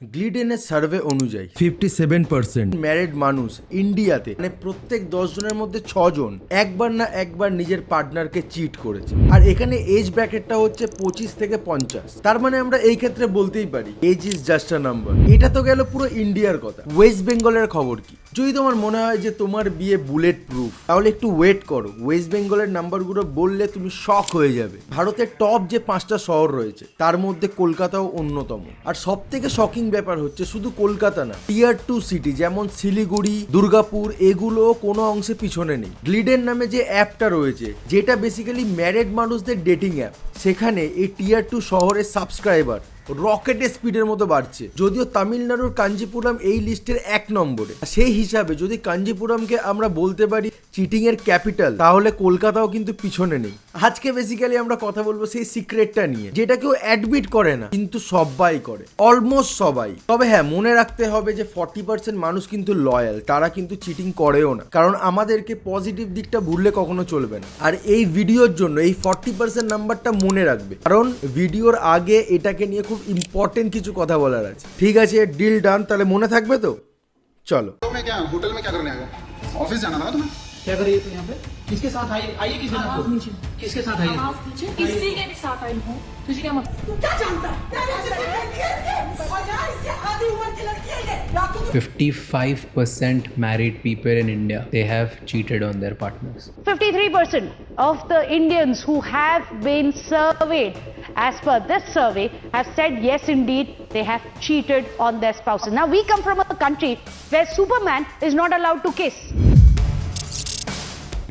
গ্লিডেনের survey অনুযায়ী 57% married মানুষ ইন্ডিয়াতে মানে প্রত্যেক 10 জনের মধ্যে 6 জন একবার না একবার নিজের পার্টনারকে চিট করেছে। আর এখানে এজ ব্র্যাকেটটা হচ্ছে 25 থেকে 50। তার মানে আমরা এই ক্ষেত্রে বলতেই পারি as is just a number. এটা তো গেল পুরো ইন্ডিয়ার কথা। ওয়েস্ট বেঙ্গলের খবর কি? যদি তোমার মনে হয় যে তোমার বিয়ে বুলেট প্রুফ তাহলে একটু ওয়েট করো। ওয়েস্ট বেঙ্গলের নাম্বারগুলো বললে তুমি শক হয়ে যাবে। ভারতের টপ যে 5টা শহর রয়েছে তার মধ্যে কলকাতাও অন্যতম। আর সব থেকে শকিং ব্যাপার হচ্ছে শুধু কলকাতা না, টিয়ার 2 সিটি যেমন শিলিগুড়ি, দুর্গাপুর এগুলো কোনো অংশে পিছনে নেই। গ্লিডেন নামে যে অ্যাপটা রয়েছে যেটা বেসিক্যালি ম্যারিড মানুষদের ডেটিং অ্যাপ, সেখানে এই টিয়ার 2 শহরের সাবস্ক্রাইবার রকেটের স্পিডের মতো বাড়ছে। যদিও তামিলনাড়ুর কাঞ্জিপুরম এই লিস্টের 1 নম্বরে। সেই হিসাবে যদি কাঞ্জিপুরমকে আমরা বলতে পারি চিটিং এর ক্যাপিটাল, তাহলে কলকাতাও কিন্তু পিছনে নেই। আজকে বেসিক্যালি আমরা কথা বলবো সেই সিক্রেটটা নিয়ে, যেটা কেউ অ্যাডমিট করে না কিন্তু সবাই করে, অলমোস্ট সবাই। তবে হ্যাঁ, মনে রাখতে হবে যে 40% মানুষ কিন্তু লয়াল, তারা কিন্তু চিটিং করেও না। কারণ আমাদেরকে পজিটিভ দিকটা ভুললে কখনো চলবে না। আর এই ভিডিওর জন্য এই 40% নাম্বারটা মনে রাখবে, কারণ ভিডিওর আগে এটাকে নিয়ে খুব ইম্পর্টেন্ট কিছু কথা বলার আছে। ঠিক আছে, ডিল ডান। তাহলে মনে থাকবে তো? চলো। होटल में क्या करने आया? ऑफिस जाना था ना तुम्हें? क्या कर रही है यहाँ पे? किसके साथ आई? आइए किसी ने आपको? किसके साथ आई है? किसी के भी साथ आई हूँ। तुझे क्या मतलब? तू क्या जानता है? क्या जानता है? और यार इसके आधी उम्र की लड़की है ये। या तो 55% married people in India, they have cheated on their partners. 53% of the Indians who have been surveyed as per this survey have said yes, indeed they have cheated on their spouses. Now we come from a country where Superman is not allowed to kiss.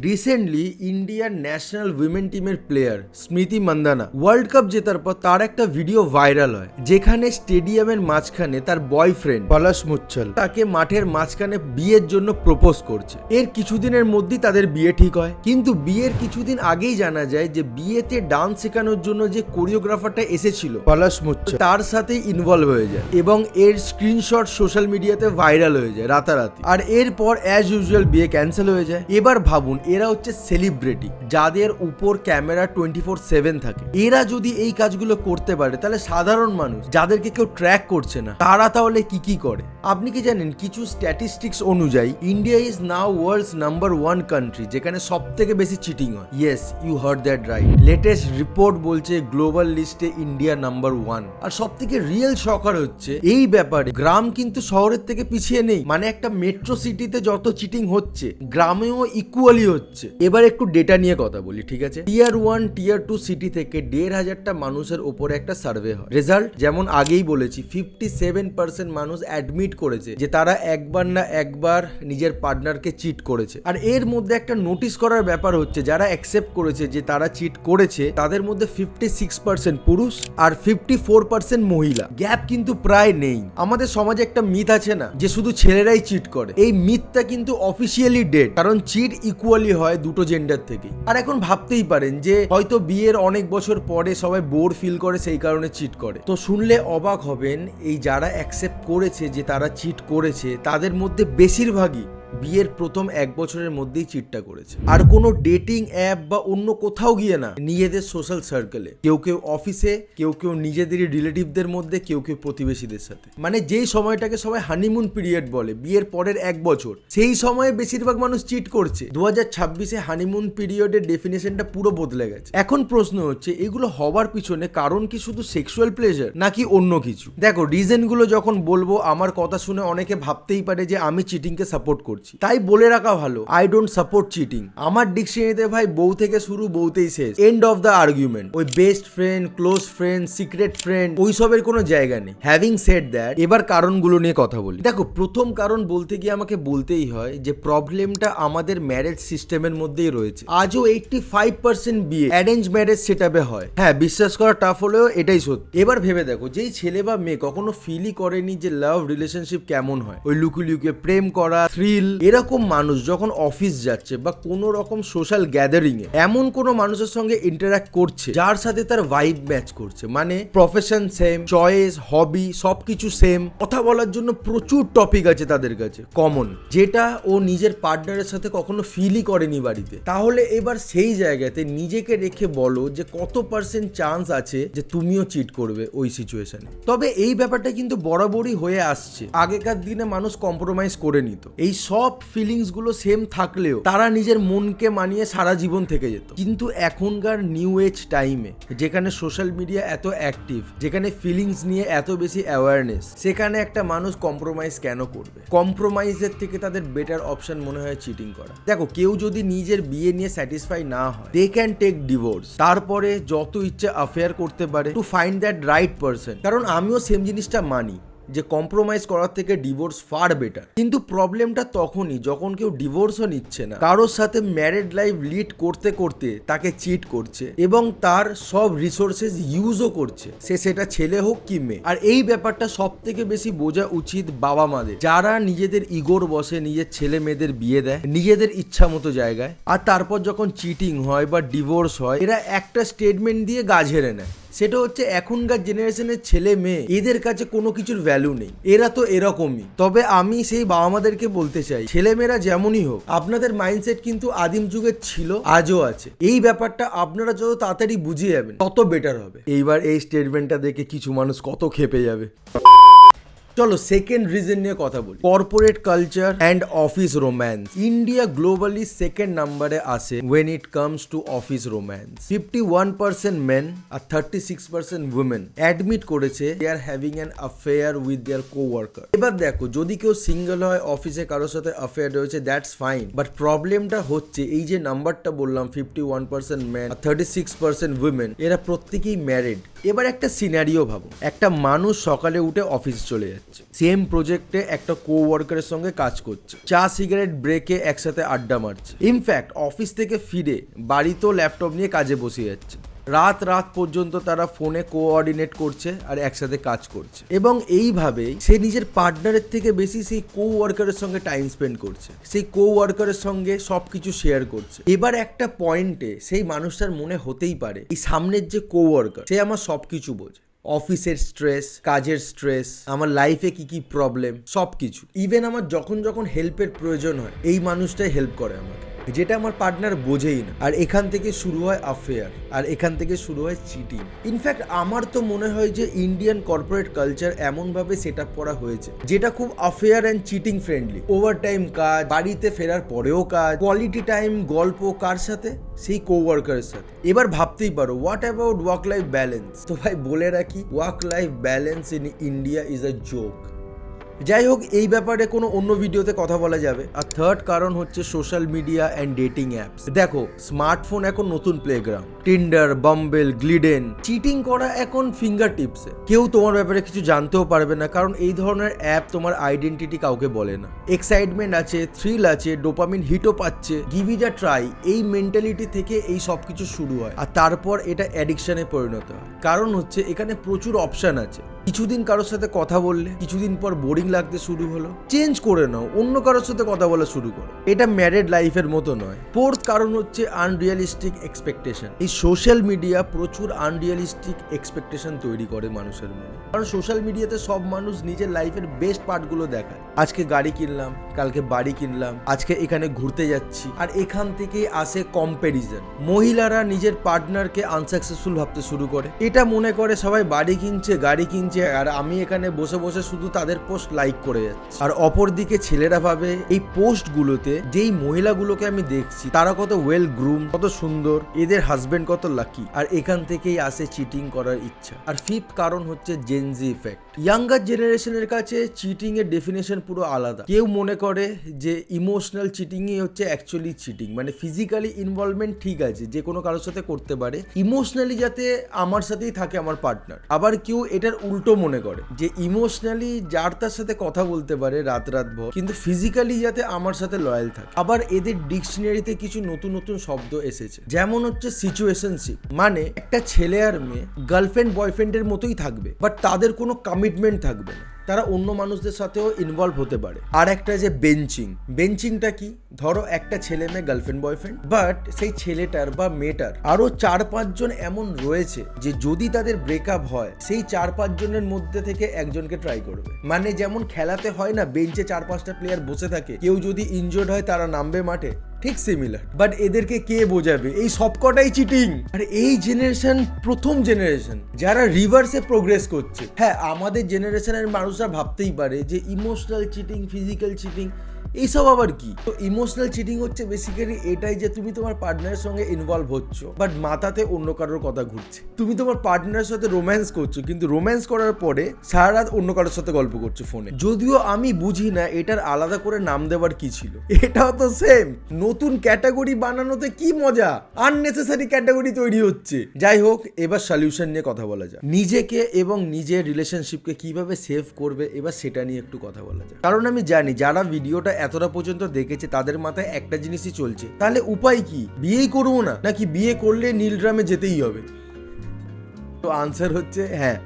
Recently ইন্ডিয়ার national women টিমের player স্মৃতি Mandanna world cup জেতার পর তার একটা video viral হয়, যেখানে স্টেডিয়ামের মাঝখানে তার বয়ফ্রেন্ড পলাশ মুচ্ছল তাকে মাঠের মাঝখানে বিয়ের জন্য প্রপোজ করছে। এর কিছুদিনের মধ্যেই তাদের বিয়ে ঠিক হয়। কিন্তু বিয়ের কিছুদিন আগেই জানা যায় যে বিয়েতে ডান্স শেখানোর জন্য যে কোরিওগ্রাফারটা এসেছিল পলাশ মুচ্ছল, তার সাথেই ইনভলভ হয়ে যায় এবং এর স্ক্রিনশট সোশ্যাল মিডিয়াতে ভাইরাল হয়ে যায় রাতারাতি। আর এরপর অ্যাজ ইউজুয়াল বিয়ে ক্যান্সেল হয়ে যায়। এবার ভাবুন, এরা হচ্ছে সেলিব্রিটি যাদের উপর ক্যামেরা 24/7 থাকে। এরা যদি এই কাজগুলো করতে পারে, তাহলে সাধারণ মানুষ যাদেরকে কেউ ট্র্যাক করছে না তারা তাহলে কি করে? আপনি কি জানেন কিছু স্ট্যাটিস্টিক্স অনুযায়ী India is now world's number 1 country যেখানে সব থেকে বেশি চিটিং হয়। Yes, you heard that right. Latest report বলছে গ্লোবাল লিস্টে ইন্ডিয়া নাম্বার 1। আর সব থেকে রিয়েল শকার হচ্ছে এই ব্যাপারে গ্রাম কিন্তু শহরের থেকে পিছিয়ে নেই। মানে একটা মেট্রো সিটিতে যত চিটিং হচ্ছে গ্রামেও ইকুয়ালি হচ্ছে। এবার একটু ডেটা নিয়ে কথা বলি, ঠিক আছে? টিয়ার 1 টিয়ার 2 সিটি থেকে 1,500টা মানুষের উপরে একটা সার্ভে হয়। রেজাল্ট যেমন আগেই বলেছি, 57% মানুষ অ্যাডমিট করেছে যে তারা একবার না একবার নিজের পার্টনারকে চিট করেছে। আর এর মধ্যে একটা নোটিস করার ব্যাপার হচ্ছে, যারা অ্যাকসেপ্ট করেছে যে তারা চিট করেছে তাদের মধ্যে 56% পুরুষ আর 54% মহিলা। গ্যাপ কিন্তু প্রায় নেই। আমাদের সমাজে একটা মিথ আছে না যে শুধু ছেলেরাই চিট করে, এই মিথটা কিন্তু অফিসিয়ালি ডেড। কারণ চিট ইকুয়ালি হয় দুটো জেন্ডার থেকেই। আর এখন ভাবতেই পারেন যে হয়তো বিয়ের অনেক বছর পরে সবাই বোর ফিল করে সেই কারণে চিট করে। তো শুনলে অবাক হবেন, এই যারা অ্যাকসেপ্ট করেছে যে তারা চিট করেছে তাদের মধ্যে বেশিরভাগই বিয়ের প্রথম 1 বছরের মধ্যেই চিটটা করেছে। আর কোনো ডেটিং অ্যাপ বা অন্য কোথাও গিয়ে না, নিজেদের সোশ্যাল সার্কেলে, কেউ কেউ অফিসে, কেউ কেউ নিজেদেরই রিলেটিভদের মধ্যে, কেউ কেউ প্রতিবেশীদের সাথে। মানে যেই সময়টাকে সবাই হানিমুন পিরিয়ড বলে, বিয়ের পরের 1 বছর, সেই সময়ে বেশিরভাগ মানুষ চিট করছে। 2026-এ হানিমুন পিরিয়ডের ডেফিনেশনটা পুরো বদলে গেছে। এখন প্রশ্ন হচ্ছে, এগুলো হবার পিছনে কারণ কি শুধু সেক্সুয়াল প্লেজার নাকি অন্য কিছু? দেখো, রিজনগুলো যখন বলবো আমার কথা শুনে অনেকে ভাবতেই পারে যে আমি চিটিংকে সাপোর্ট করছি। তাই বলে রাখা ভালো, আই ডোন্ট সাপোর্ট চিটিং। আমার ডিকশনারিতে ভাই বউ থেকে শুরু, বউতেই শেষ, এন্ড অফ দ্য আর্গুমেন্ট। ওই best friend, close friend, secret friend ওইসবের কোনো জায়গা নেই। হ্যাভিং সেড দ্যাট, এবার কারণগুলো নিয়ে কথা বলি। দেখো, প্রথম কারণ বলতে গিয়ে আমাকে বলতেই হয় যে প্রবলেমটা আমাদের ম্যারেজ সিস্টেমের মধ্যেই রয়েছে। আজও 85% বিয়ে অ্যারেঞ্জ ম্যারেজ সেটআপে হয়। হ্যাঁ, বিশ্বাস করা টাফ হলেও এটাই সত্যি। এবার ভেবে দেখো, যেই ছেলে বা মেয়ে কখনো ফিলই করেনি যে লাভ রিলেশনশিপ কেমন হয়, ওই লুকিয়ে লুকিয়ে প্রেম করা, থ্রিল, এরকম মানুষ যখন অফিস যাচ্ছে বা কোনো রকম সোশ্যাল গ্যাদারিং এ এমন কোনো মানুষের সঙ্গে ইন্টারঅ্যাক্ট করছে যার সাথে তার ভাইব ম্যাচ করছে, মানে প্রফেশন সেম, চয়েস, হবি সবকিছু সেম, কথা বলার জন্য প্রচুর টপিক আছে তাদের কাছে কমন, যেটা ও নিজের পার্টনারের সাথে কখনো ফিলই করেনি বাড়িতে, তাহলে এবার সেই জায়গাতে নিজেকে রেখে বলো যে কত পার্সেন্ট চান্স আছে যে তুমিও চিট করবে ওই সিচুয়েশনে। তবে এই ব্যাপারটা কিন্তু বরাবরই হয়ে আসছে, আগেকার দিনে মানুষ কম্প্রোমাইজ করে নিত, এই সব ফিলিংস গুলো সেম থাকলেও তারা নিজের মনকে মানিয়ে সারা জীবন থেকে যেত। কিন্তু এখনকার নিউ এজ টাইমে যেখানে সোশ্যাল মিডিয়া এত অ্যাক্টিভ, যেখানে ফিলিংস নিয়ে এত বেশি অ্যাওয়ারনেস, সেখানে একটা মানুষ কম্প্রোমাইজ কেন করবে? কম্প্রোমাইজের থেকে তাদের বেটার অপশন মনে হয় চিটিং করা। দেখো, কেউ যদি নিজের বিয়ে নিয়ে স্যাটিসফাই না হয়, দে ক্যান টেক ডিভোর্স, তারপরে যত ইচ্ছে অ্যাফেয়ার করতে পারে to find that right person. কারণ আমিও সেম জিনিসটা মানি যে কম্প্রোমাইজ করার থেকে ডিভোর্স ফার বেটার। কিন্তু প্রবলেমটা তখনই যখন কেউ ডিভোর্সও নিচ্ছে না, কারোর সাথে ম্যারিড লাইফ লিড করতে করতে তাকে চিট করছে এবং তার সব রিসোর্সেস ইউজও করছে, সেটা ছেলে হোক কি মেয়ে। আর এই ব্যাপারটা সব থেকে বেশি বোঝা উচিত বাবা মাদের, যারা নিজেদের ইগোর বসে নিজের ছেলে মেয়েদের বিয়ে দেয় নিজেদের ইচ্ছা মতো জায়গায়, আর তারপর যখন চিটিং হয় বা ডিভোর্স হয়, এরা একটা স্টেটমেন্ট দিয়ে গা ঝেড়ে নেয়। সেটা হচ্ছে এখনকার জেনারেশনের ছেলে মেয়ে, এদের কাছে কোনো কিছুর ভ্যালু নেই, এরা তো এরকমই। তবে আমি সেই বাবা মাদেরকে বলতে চাই, ছেলেমেয়েরা যেমনই হোক, আপনাদের মাইন্ডসেট কিন্তু আদিম যুগের ছিল, আজও আছে। এই ব্যাপারটা আপনারা যত তাড়াতাড়ি বুঝে যাবেন তত বেটার হবে। এইবার এই স্টেটমেন্টটা দেখে কিছু মানুষ কত খেপে যাবে। চলো সেকেন্ড রিজন নিয়ে কথা বলি, corporate culture and office romance. India globally second নাম্বারে আসে when it comes to office romance. 51% men আর 36% উইমেন অ্যাডমিট করেছে they are having an affair with their co-worker। এবার দেখো, যদি কেউ সিঙ্গেল হয়, অফিসে কারোর সাথে অ্যাফেয়ার রয়েছে, দ্যাটস ফাইন, বাট প্রবলেমটা হচ্ছে এই যে নাম্বারটা বললাম 51% মেন আর 36% উইমেন, এরা প্রত্যেকেই ম্যারিড। এবার একটা সিনারিও ভাবো, একটা মানুষ সকালে উঠে অফিস চলে যাচ্ছে, সেম প্রজেক্টে একটা কো-ওয়ার্কারের সঙ্গে কাজ করছে, চা সিগারেট ব্রেকে একসাথে আড্ডা মারছে, ইনফ্যাক্ট অফিস থেকে ফিরে বাড়িতেও ল্যাপটপ নিয়ে কাজে বসে যাচ্ছে, রাত পর্যন্ত তারা ফোনে কোঅর্ডিনেট করছে আর একসাথে কাজ করছে, এবং এইভাবেই সে নিজের পার্টনারের থেকে বেশি সেই কো-ওয়ার্কারের সঙ্গে টাইম স্পেন্ড করছে, সেই কো-ওয়ার্কারের সঙ্গে সবকিছু শেয়ার করছে। এবার একটা পয়েন্টে সেই মানুষটার মনে হতেই পারে এই সামনের যে কো-ওয়ার্কার, সে আমার সবকিছু বোঝে, অফিসের স্ট্রেস, কাজের স্ট্রেস, আমার লাইফে কি কি প্রবলেম, সবকিছু। ইভেন আমার যখন হেল্পের প্রয়োজন হয়, এই মানুষটাই হেল্প করে আমাকে, যেটা আমার পার্টনার বোঝেই না। আর এখান থেকে শুরু হয় অ্যাফেয়ার, আর এখান থেকে শুরু হয় চিটিং। ইনফ্যাক্ট আমার তো মনে হয় যে ইন্ডিয়ান কর্পোরেট কালচার এমনভাবে সেট আপ করা হয়েছে যেটা খুব affair and cheating friendly. Over time কাজ, বাড়িতে ফেরার পরেও কাজ, কোয়ালিটি টাইম, গল্প কার সাথে? সেই কোওয়ার্কারের সাথে। এবার ভাবতেই পারো, what about work life balance? তো ভাই বলে রাখি, work life balance in India is a joke. যাই হোক, এই ব্যাপারে কোনো অন্য ভিডিওতে কথা বলা যাবে। আর থার্ড কারণ হচ্ছে social media and dating apps. দেখো, স্মার্টফোন এখন নতুন playground, Tinder, Bumble, Gleeden, cheating করা এখন ফিঙ্গার টিপসে। কেউ তোমার ব্যাপারে কিছু জানতেও পারবে না, কারণ এই ধরনের অ্যাপ তোমার আইডেন্টিটি কাউকে বলে না। এক্সাইটমেন্ট আছে, থ্রিল আছে, ডোপামিন হিটও পাচ্ছে, গিভ ইট আ ট্রাই, এই মেন্টালিটি থেকে এই সব কিছু শুরু হয়, আর তারপর এটা অ্যাডিকশনে পরিণত হয়। কারণ হচ্ছে এখানে প্রচুর অপশন আছে। কিছুদিন কারোর সাথে কথা বললে, কিছুদিন পর বোরিং লাগতে শুরু হলো, চেঞ্জ করে নাও, অন্য কারোর সাথে কথা বলা শুরু করো। এটা ম্যারিড লাইফের মতো নয়। ফোর্থ কারণ হচ্ছে আনরিয়ালিস্টিক এক্সপেকটেশন। এই সোশ্যাল মিডিয়া প্রচুর আনরিয়ালিস্টিক এক্সপেকটেশন তৈরি করে মানুষের মনে। কারণ সোশ্যাল মিডিয়াতে সব মানুষ নিজের লাইফের বেস্ট পার্টগুলো দেখায়। আজকে গাড়ি কিনলাম, কালকে বাড়ি কিনলাম, আজকে এখানে ঘুরতে যাচ্ছি, আর এখান থেকেই আসে কম্প্যারিজন। মহিলারা নিজের পার্টনারকে আনসাকসেসফুল ভাবতে শুরু করে। এটা মনে করে সবাই বাড়ি কিনছে, গাড়ি কিনছে, আর আমি এখানে বসে বসে শুধু তাদের পোস্ট লাইক করে যাচ্ছি। আর অপরদিকে ছেলেরা ভাবে এই পোস্টগুলোতে যেই মহিলাগুলোকে আমি দেখছি তারা কত ওয়েল গ্রুম, কত সুন্দর, এদের হাজবেন্ড কত লাকি, আর এখান থেকেই আসে চিটিং করার ইচ্ছা। আর ফিফথ কারণ হচ্ছে জেনজি ইফেক্ট। ইয়াঙ্গার জেনারেশনের কাছে চিটিং এর ডেফিনেশন পুরো আলাদা। কেউ মনে করে যে ইমোশনাল চিটিংই হচ্ছে অ্যাকচুয়ালি চিটিং, মানে ফিজিক্যালি ইনভলভমেন্ট ঠিক আছে, যে কোনো কারোর সাথে করতে পারে, ইমোশনালি যাতে আমার সাথেই থাকে আমার পার্টনার। আবার কেউ এটার উল্টো মনে করে যে ইমোশনালি যার তার সাথে কথা বলতে পারে রাত ভর, কিন্তু ফিজিক্যালি যাতে আমার সাথে লয়াল থাকে। আবার এদের ডিকশনারিতে কিছু নতুন নতুন শব্দ এসেছে, যেমন হচ্ছে সিচুয়েশনশিপ, মানে একটা ছেলে আর মেয়ে গার্লফ্রেন্ড বয়ফ্রেন্ডের মতোই থাকবে, বাট তাদের কোনো কমিটমেন্ট থাকবে না। তারা অন্য মানুষদের সাথেও ইনভলভ হতে পারে। আর একটা যে বেঞ্চিংটা কি, ধরো একটা ছেলে মেয়ে গার্লফ্রেন্ড বয়ফ্রেন্ড, বাট সেই ছেলেটার বা মেয়েটার আরো 4-5 জন এমন রয়েছে যে যদি তাদের ব্রেকআপ হয় সেই 4-5 জনের মধ্যে থেকে একজনকে ট্রাই করবে। মানে যেমন খেলাতে হয় না, বেঞ্চে 4-5টা প্লেয়ার বসে থাকে, কেউ যদি ইনজোর্ড হয় তারা নামবে মাঠে, ঠিক সিমিলার। বাট এদেরকে কে বোঝাবে? এই সবকটাই চিটিং। আর এই জেনারেশন প্রথম জেনারেশন যারা রিভার্সে প্রোগ্রেস করছে। হ্যাঁ, আমাদের জেনারেশনের মানুষরা ভাবতেই পারে যে ইমোশনাল চিটিং, ফিজিক্যাল চিটিং এইসব আবার কি। তো ইমোশনাল চিটিং হচ্ছে বেসিক্যালি এটাই যে তুমি তোমার পার্টনারের সঙ্গে ইনভলভ হচ্ছ বাট মাথাতে অন্য কারোর কথা ঘুরছে। তুমি তোমার পার্টনারের সাথে রোম্যান্স করছো কিন্তু রোম্যান্স করার পরে সারা রাত অন্য কারোর সাথে গল্প করছো ফোনে। যদিও আমি বুঝি না এটার আলাদা করে নাম দেওয়ার কি ছিল, এটাও তো সেম। নতুন ক্যাটাগরি বানানোতে কি মজা, আননেসেসারি ক্যাটাগরি তৈরি হচ্ছে। যাই হোক, এবার সলিউশন নিয়ে কথা বলা যায়। নিজেকে এবং নিজের রিলেশনশিপকে কিভাবে সেভ করবে এবার সেটা নিয়ে একটু কথা বলা যায়। কারণ আমি জানি যারা ভিডিওটা এতটা পর্যন্ত দেখেছে তাদের মাথায় একটা জিনিসই চলছে, তাহলে উপায় কি? বিয়েই করবো না, নাকি বিয়ে করলে নীল ড্রামে যেতেই হবে? তো আনসার হচ্ছে হ্যাঁ,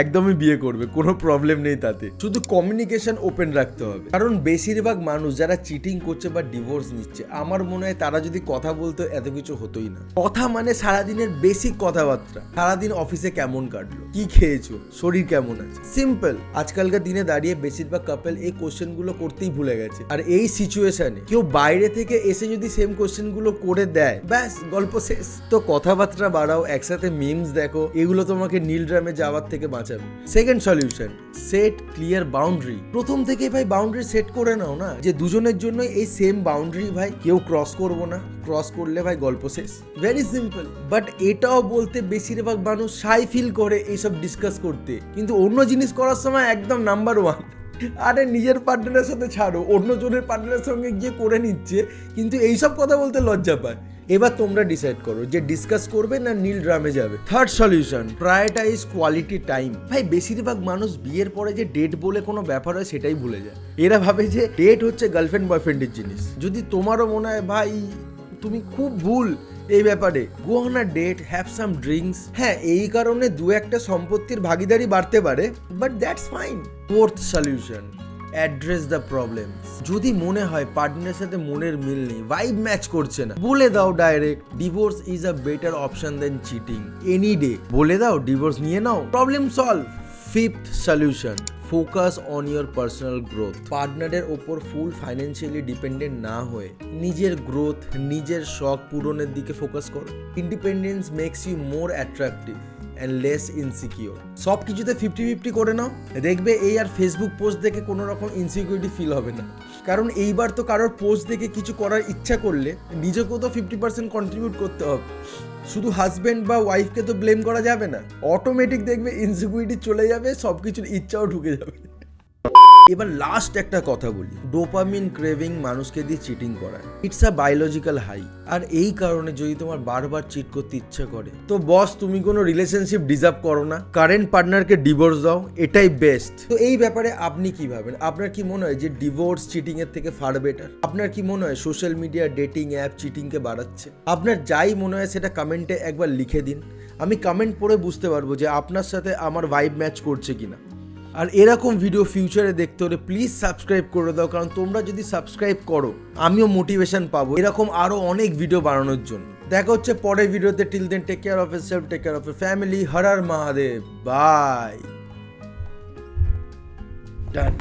একদমই বিয়ে করবে, কোনো প্রবলেম নেই তাতে। শুধু কমিউনিকেশন ওপেন রাখতে হবে। কারণ বেশিরভাগ মানুষ যারা চিটিং করছে বা ডিভোর্স নিচ্ছে, আমার মনে হয় তারা যদি কথা বলতো এত কিছু হতোই না। কথা মানে সারাদিনের বেসিক কথাবার্তা। সারাদিন অফিসে কেমন কাটলো, কি খেয়েছো, শরীর কেমন আছে, সিম্পল। আজকালকার দিনে দাঁড়িয়ে বেশিরভাগ কাপল এই কোশ্চেন গুলো করতেই ভুলে গেছে। আর এই সিচুয়েশনে কেউ বাইরে থেকে এসে যদি সেম কোশ্চেন গুলো করে দেয়, ব্যাস গল্প শেষ। তো কথাবার্তা বাড়াও, একসাথে মিমস দেখো, এগুলো তোমাকে নীল ড্রামে যাওয়ার থেকে বাঁচাবে। Second solution, set clear boundary. প্রথম থেকে ভাই বাউন্ডারি সেট করে নাও না, যে দুজনের জন্য এই সেম বাউন্ডারি ভাই, কেউ ক্রস করবো না, ক্রস করলে ভাই গল্প শেষ। Very simple. বাট এটাও বলতে বেশিরভাগ মানুষ শাই ফিল করে এইসব ডিসকাস করতে, কিন্তু অন্য জিনিস করার সময় একদম নাম্বার 1। আরে নিজের পার্টনারের সাথে ছাড়ো, অন্য জনের পার্টনারের সঙ্গে গিয়ে করে নিচ্ছে, কিন্তু এইসব কথা বলতে লজ্জা পায়। এবার তোমরা ডিসাইড করো যে ডিসকাস করবে না নীল ড্রামে যাবে। Third solution, prioritise quality time. ভাই বেশিরভাগ মানুষ বিয়ের পরে যে ডেট বলে কোনো ব্যাপার হয় সেটাই ভুলে যায়। এরা ভাবে যে ডেট হচ্ছে গার্লফ্রেন্ড বয়ফ্রেন্ডের জিনিস। যদি তোমারও মনে হয় ভাই তুমি খুব ভুল এই ব্যাপারে, go on a date, have some drinks. হ্যাঁ, এই কারণে 2-1টা সম্পত্তির ভাগিদারি বাড়তে পারে, but that's fine. Fourth solution, address the problem. যদি মনে হয় পার্টনারের সাথে মনের মিল নেই, ভাইব ম্যাচ করছে না, বলে দাও direct, divorce is a better option then cheating any day. বলে দাও, ডিভোর্স নিয়ে নাও, problem solve. Fifth solution, focus on your personal growth. পার্টনারের ওপর ফুল ফাইন্যান্সিয়ালি ডিপেন্ডেন্ট না হয়ে নিজের গ্রোথ, নিজের শখ পূরণের দিকে ফোকাস করো। Independence makes you more attractive and less insecure. সব কিছুতে 50-50 করে নাও, দেখবে এই আর ফেসবুক পোস্ট দেখে কোনো রকম ইনসিকিউরিটি ফিল হবে না। কারণ এইবার তো কারোর পোস্ট দেখে কিছু করার ইচ্ছা করলে নিজেকেও তো 50% কন্ট্রিবিউট করতে হবে। শুধু হাজব্যান্ড বা ওয়াইফকে তো ব্লেম করা যাবে না। অটোমেটিক দেখবে ইনসিকিউরিটি চলে যাবে, সব কিছুর ইচ্ছাও ঢুকে যাবে। এবার লাস্ট একটা কথা বলি, ডোপামিন ক্রেভিং মানুষকে দিয়ে চিটিং করায়। It's a biological high. আর এই কারণে যদি তোমার বারবার চিট করতে ইচ্ছা করে, তো বস তুমি কোনো রিলেশনশিপ ডিজার্ভ করো না, কারেন্ট পার্টনারকে ডিভোর্স দাও, এটাই বেস্ট। তো এই ব্যাপারে আপনি কি ভাবেন? আপনার কি মনে হয় যে ডিভোর্স চিটিং এর থেকে ফার বেটার? আপনার কি মনে হয় সোশ্যাল মিডিয়া ডেটিং অ্যাপ চিটিংকে বাড়াচ্ছে? আপনার যাই মনে হয় সেটা কমেন্টে একবার লিখে দিন। আমি কমেন্ট পড়ে বুঝতে পারবো যে আপনার সাথে আমার ভাইব ম্যাচ করছে কিনা। আর এরকম ভিডিও ফিউচারে দেখতে হলে প্লিজ সাবস্ক্রাইব করে দাও, কারণ তোমরা যদি সাবস্ক্রাইব করো আমিও মোটিভেশন পাবো এরকম আরো অনেক ভিডিও বানানোর জন্য। দেখা হচ্ছে পরের ভিডিওতে। Till then take care of yourself, take care of your family. Har Har Mahadev, bye. Done.